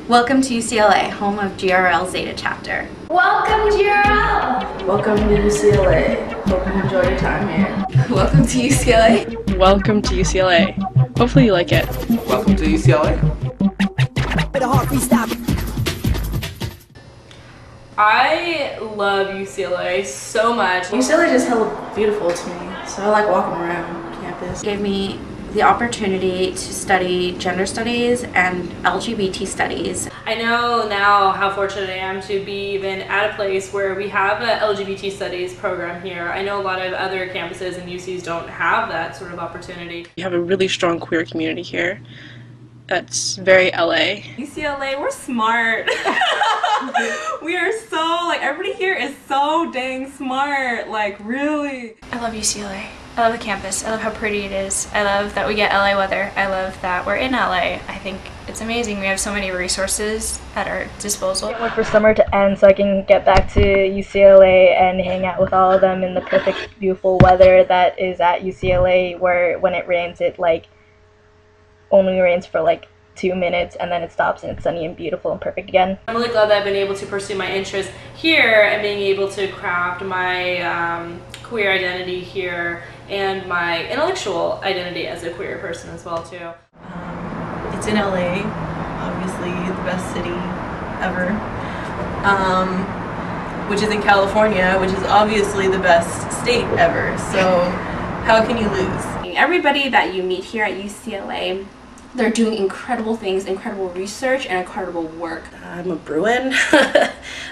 Welcome to UCLA, home of GRL Zeta chapter. Welcome GRL! Welcome to UCLA. Hope you enjoy your time here. Welcome to UCLA. Welcome to UCLA. Hopefully you like it. Welcome to UCLA. I love UCLA so much. UCLA just hella beautiful to me, so I like walking around campus. It gave me the opportunity to study gender studies and LGBT studies. I know now how fortunate I am to be even at a place where we have an LGBT studies program here. I know a lot of other campuses and UCs don't have that sort of opportunity. We have a really strong queer community here. That's very LA. UCLA, we're smart. We are so, like, everybody here is so dang smart, like, really. I love UCLA. I love the campus. I love how pretty it is. I love that we get LA weather. I love that we're in LA. I think it's amazing. We have so many resources at our disposal. I can't wait for summer to end so I can get back to UCLA and hang out with all of them in the perfect, beautiful weather that is at UCLA, where when it rains, it like only rains for like 2 minutes and then it stops and it's sunny and beautiful and perfect again. I'm really glad that I've been able to pursue my interests here and being able to craft my queer identity here and my intellectual identity as a queer person as well too. It's in LA, obviously the best city ever, which is in California, which is obviously the best state ever, so how can you lose? Everybody that you meet here at UCLA, they're doing incredible things, incredible research, and incredible work. I'm a Bruin.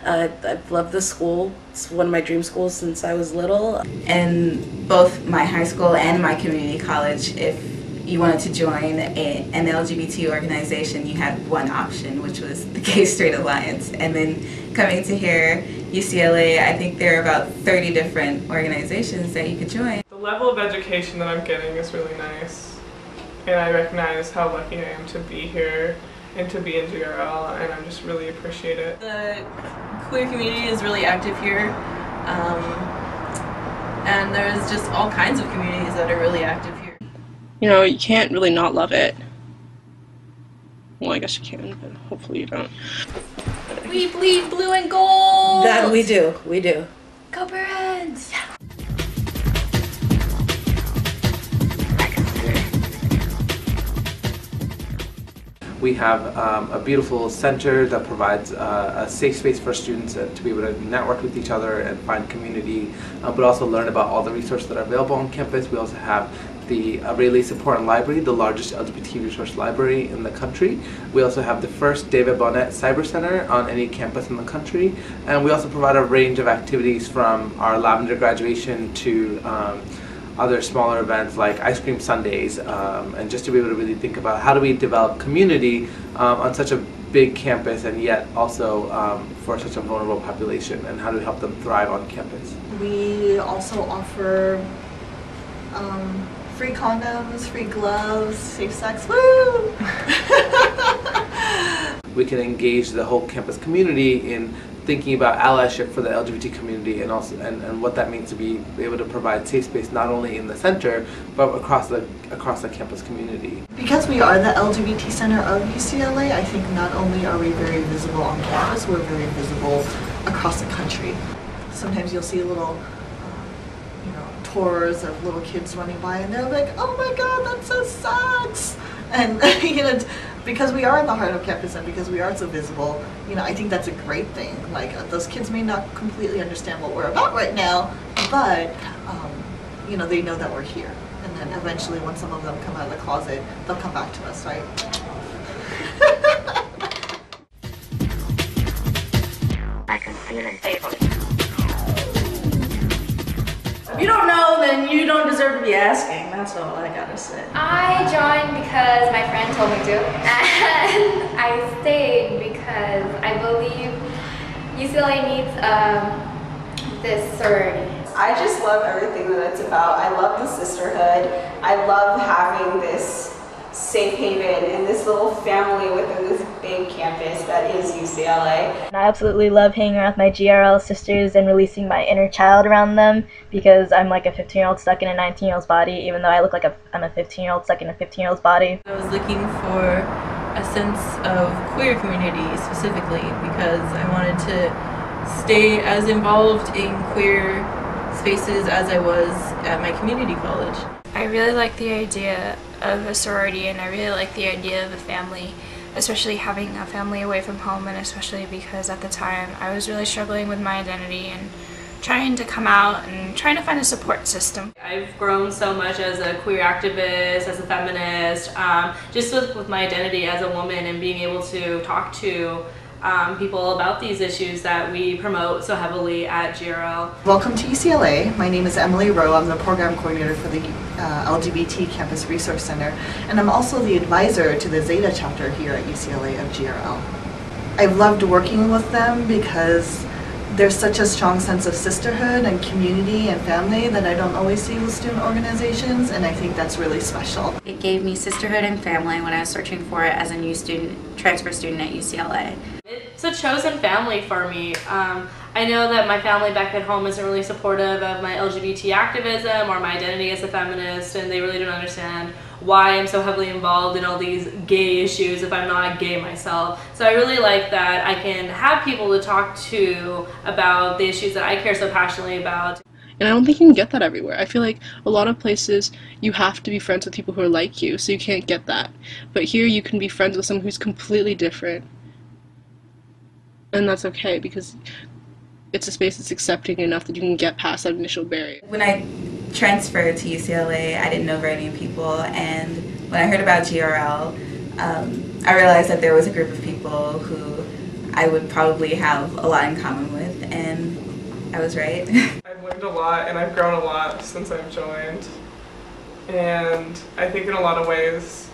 I've loved this school. It's one of my dream schools since I was little. In both my high school and my community college, if you wanted to join an LGBT organization, you had one option, which was the Gay Straight Alliance. And then coming to here, UCLA, I think there are about 30 different organizations that you could join. The level of education that I'm getting is really nice. And I recognize how lucky I am to be here and to be in GRL, and I just really appreciate it. The queer community is really active here, and there's just all kinds of communities that are really active here. You know, you can't really not love it. Well, I guess you can, but hopefully you don't. We bleed blue and gold! That we do. Go Birds! Yeah. We have a beautiful center that provides a safe space for students to be able to network with each other and find community, but also learn about all the resources that are available on campus. We also have the Rayleigh Support and Library, the largest LGBT resource library in the country. We also have the first David Bonnet Cyber Center on any campus in the country, and we also provide a range of activities from our Lavender graduation to other smaller events like ice cream sundaes, and just to be able to really think about how do we develop community on such a big campus and yet also for such a vulnerable population, and how do we help them thrive on campus. We also offer free condoms, free gloves, safe sex, woo! We can engage the whole campus community in thinking about allyship for the LGBT community, and also and what that means to be able to provide safe space not only in the center but across the campus community. Because we are the LGBT center of UCLA, I think not only are we very visible on campus, we're very visible across the country. Sometimes you'll see little tours of little kids running by and they're like, oh my god, that says sex! And because we are in the heart of campus and because we are so visible, I think that's a great thing. Like, those kids may not completely understand what we're about right now, but they know that we're here. And then eventually, when some of them come out of the closet, they'll come back to us, right? I can feel it. If you don't know, then you don't deserve to be asking. That's all I gotta say. I joined because my friend told me to, and I stayed because I believe UCLA needs this sorority. I just love everything that it's about. I love the sisterhood. I love having this safe haven and this little family within this big campus that is UCLA. I absolutely love hanging around with my GRL sisters and releasing my inner child around them, because I'm like a 15-year-old stuck in a 19-year-old's body, even though I look like I'm a 15-year-old stuck in a 15-year-old's body. I was looking for a sense of queer community specifically because I wanted to stay as involved in queer spaces as I was at my community college. I really like the idea of a sorority, and I really like the idea of a family, especially having a family away from home, and especially because at the time I was really struggling with my identity and trying to come out and trying to find a support system. I've grown so much as a queer activist, as a feminist, just with my identity as a woman and being able to talk to people about these issues that we promote so heavily at GRL. Welcome to UCLA. My name is Emily Rowe. I'm the program coordinator for the LGBT Campus Resource Center, and I'm also the advisor to the Zeta chapter here at UCLA of GRL. I've loved working with them because there's such a strong sense of sisterhood and community and family that I don't always see with student organizations, and I think that's really special. It gave me sisterhood and family when I was searching for it as a new transfer student at UCLA. It's a chosen family for me. I know that my family back at home isn't really supportive of my LGBT activism or my identity as a feminist, and they really don't understand why I'm so heavily involved in all these gay issues if I'm not gay myself. So I really like that I can have people to talk to about the issues that I care so passionately about. And I don't think you can get that everywhere. I feel like a lot of places you have to be friends with people who are like you, so you can't get that. But here you can be friends with someone who's completely different. And that's okay, because it's a space that's accepting enough that you can get past that initial barrier. When I transferred to UCLA, I didn't know very many people, and when I heard about GRL, I realized that there was a group of people who I would probably have a lot in common with, and I was right. I've learned a lot and I've grown a lot since I've joined, and I think in a lot of ways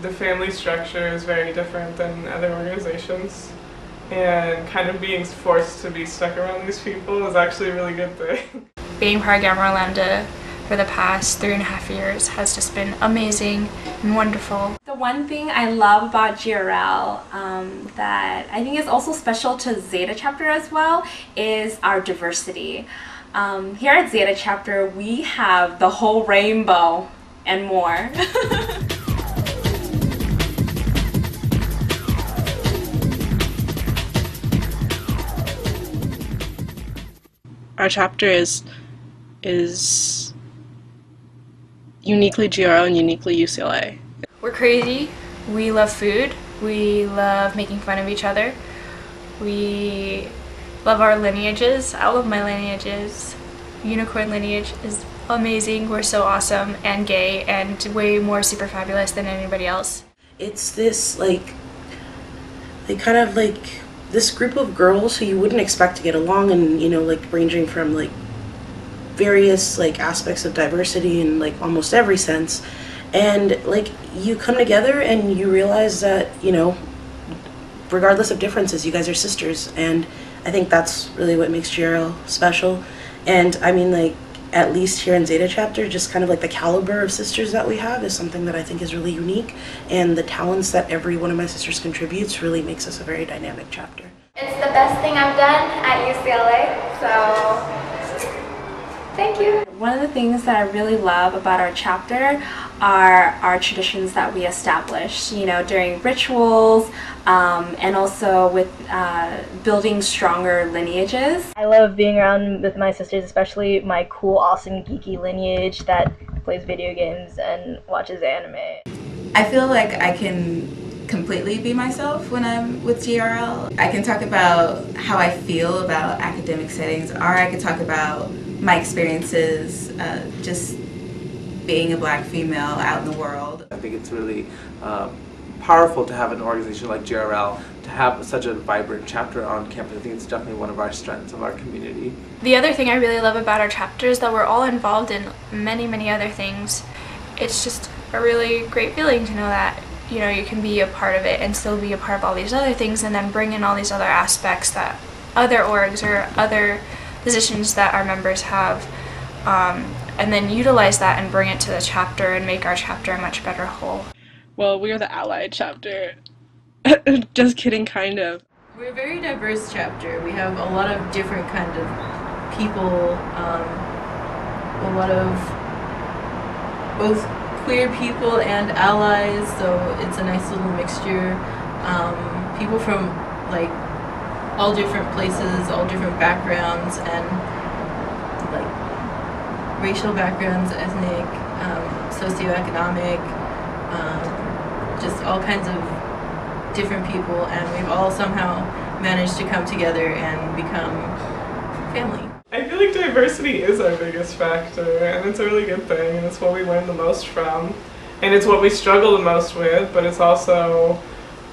the family structure is very different than other organizations. And kind of being forced to be stuck around these people is actually a really good thing. Being part of Gamma Lambda for the past 3.5 years has just been amazing and wonderful. The one thing I love about GRL that I think is also special to Zeta chapter as well is our diversity. Here at Zeta chapter we have the whole rainbow and more. Our chapter is uniquely GRL and uniquely UCLA. We're crazy, we love food, we love making fun of each other, we love our lineages. I love my lineages. Unicorn lineage is amazing, we're so awesome and gay and way more super fabulous than anybody else. It's this kind of this group of girls who you wouldn't expect to get along, and ranging from various aspects of diversity in almost every sense, and you come together and you realize that regardless of differences, you guys are sisters, and I think that's really what makes GRL special. And I mean, at least here in Zeta chapter, just kind of the caliber of sisters that we have is something that I think is really unique, and the talents that every one of my sisters contributes really makes us a very dynamic chapter. It's the best thing I've done at UCLA, so thank you. One of the things that I really love about our chapter are our traditions that we establish, during rituals, and also with building stronger lineages. I love being around with my sisters, especially my cool, awesome, geeky lineage that plays video games and watches anime. I feel like I can completely be myself when I'm with GRL. I can talk about how I feel about academic settings, or I can talk about my experiences just being a black female out in the world. I think it's really powerful to have an organization like GRL, to have such a vibrant chapter on campus. I think it's definitely one of our strengths of our community. The other thing I really love about our chapter is that we're all involved in many, many other things. It's just a really great feeling to know that you can be a part of it and still be a part of all these other things, and then bring in all these other aspects that other orgs or other positions that our members have, and then utilize that and bring it to the chapter and make our chapter a much better whole. Well, we are the allied chapter. Just kidding, kind of. We're a very diverse chapter. We have a lot of different kind of people, a lot of both queer people and allies, so it's a nice little mixture. People from like all different places, all different backgrounds, and like racial backgrounds, ethnic, socioeconomic, just all kinds of different people, and we've all somehow managed to come together and become family. I feel like diversity is our biggest factor, and it's a really good thing, and it's what we learn the most from, and it's what we struggle the most with, but it's also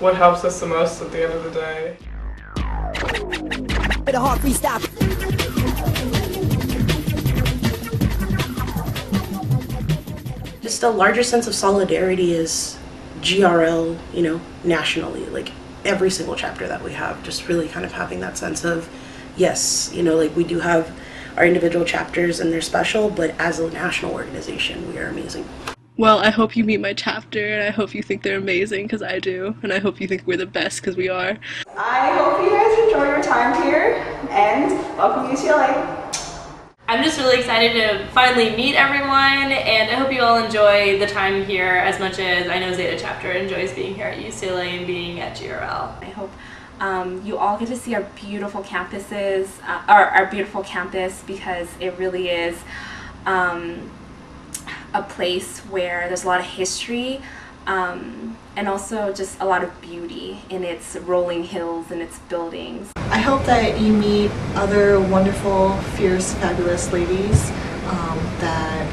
what helps us the most at the end of the day. Bit of hard freestyle. Just a larger sense of solidarity is GRL, you know, nationally, like every single chapter that we have, just really kind of having that sense of, yes, you know, like we do have our individual chapters and they're special, but as a national organization, we are amazing. Well, I hope you meet my chapter, and I hope you think they're amazing, because I do, and I hope you think we're the best, because we are. I hope you guys enjoy your time here, and welcome to UCLA. I'm just really excited to finally meet everyone, and I hope you all enjoy the time here as much as I know Zeta chapter enjoys being here at UCLA and being at GRL. I hope you all get to see our beautiful campuses, our beautiful campus, because it really is a place where there's a lot of history and also just a lot of beauty in its rolling hills and its buildings. I hope that you meet other wonderful, fierce, fabulous ladies, that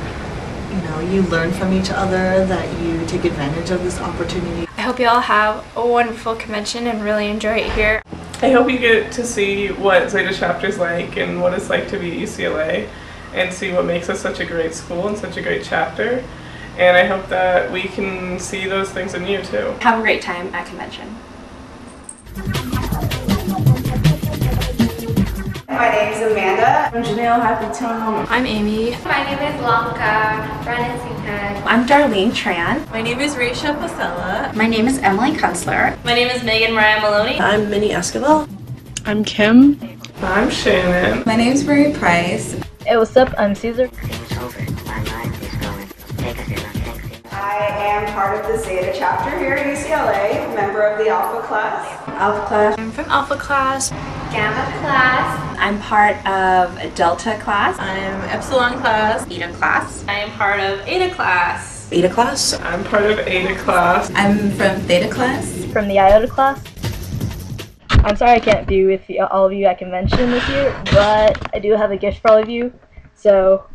you know, you learn from each other, that you take advantage of this opportunity. I hope you all have a wonderful convention and really enjoy it here. I hope you get to see what Zeta chapter's like and what it's like to be at UCLA, and see what makes us such a great school and such a great chapter. And I hope that we can see those things in you too. Have a great time at convention. My name is Amanda. I'm Janelle. Happy time. I'm Amy. My name is Lanka. I'm Darlene Tran. My name is Raisha Pasella. My name is Emily Kunstler. My name is Megan Mariah Maloney. I'm Minnie Esquivel. I'm Kim. I'm Shannon. My name is Marie Price. Hey, what's up? I'm Caesar. I am part of the Zeta chapter here at UCLA, member of the Alpha class. Alpha class. I'm from Alpha class. Gamma class. I'm part of Delta class. I'm Epsilon class. Beta class. I am part of Eta class. Beta class. I'm part of Eta class. I'm from Theta class. From the Iota class. I'm sorry I can't be with all of you at convention this year, but I do have a gift for all of you. So